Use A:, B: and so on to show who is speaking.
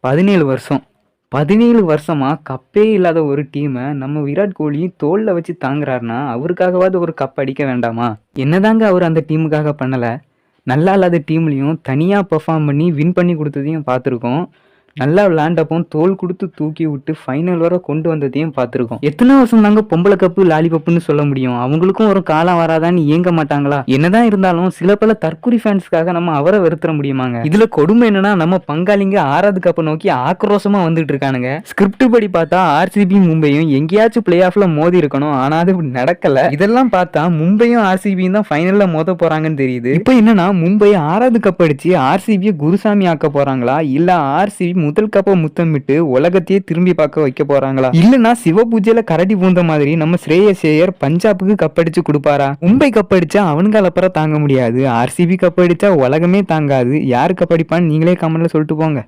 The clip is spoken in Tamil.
A: 17 வருஷம். 17 வருஷமா கப்பே இல்லாத ஒரு டீமை நம்ம விராட் கோலி தோல்ல வச்சு தாங்குறாருன்னா அவருக்காகவாவது ஒரு கப் அடிக்க வேண்டாமா? என்னதாங்க அவர் அந்த டீமுக்காக பண்ணல? நல்லா இல்லாத டீம்லயும் தனியா பெர்ஃபார்ம் பண்ணி வின் பண்ணி கொடுத்ததையும் பார்த்துருக்கோம். நல்லா விளையாண்டப்போ தோல் கொடுத்து தூக்கி விட்டு ஃபைனல் வரை கொண்டு வந்ததையும் பார்த்துருக்கோம். எத்தனை வருஷம் தாங்க பொம்பளை கப்பு லாலிபப்புன்னு சொல்ல முடியும்? அவங்களுக்கும் ஒரு காலம் வராதான்னு இயங்க மாட்டாங்களா? என்னதான் இருந்தாலும் சில பல தற்குறி ஃபேன்ஸ்க்காக நம்ம அவரை வெறுத்துற முடியுமாங்க? இதுல கொடுமை என்னன்னா நம்ம பங்காளிங்க 6வது கப்பை நோக்கி ஆக்ரோஷமா வந்துட்டு இருக்கானுங்க. ஸ்கிரிப்ட் படி பார்த்தா ஆர்சிபி மும்பையும் எங்கேயாச்சும் பிளே ஆஃப்ல மோதி இருக்கணும். ஆனா அது நடக்கல. இதெல்லாம் பார்த்தா மும்பையும் ஆர்சிபியும் தான் ஃபைனல்ல மோத போறாங்கன்னு தெரியுது. இப்போ என்னன்னா மும்பை 6வது கப் அடிச்சு ஆர்சிபியை குருசாமி ஆக்க போறாங்களா? இல்ல ஆர்சிபி முதல் கப்பை முத்தமிட்டு உலகத்தையே திரும்பி பார்க்க வைக்க போறாங்களா? இல்லனா சிவ பூஜையில கரடி பூந்த மாதிரி நம்ம ஸ்ரேயஸ் ஐயர் பஞ்சாபுக்கு கப்படிச்சு கொடுப்பாரா? மும்பை கப்படிச்சா அவனுக்கு அப்புறம் தாங்க முடியாது. ஆர்சிபி கப்படிச்சா உலகமே தாங்காது. யாரு கப்படிப்பான்னு நீங்களே கமெண்ட்ல சொல்லிட்டு போங்க.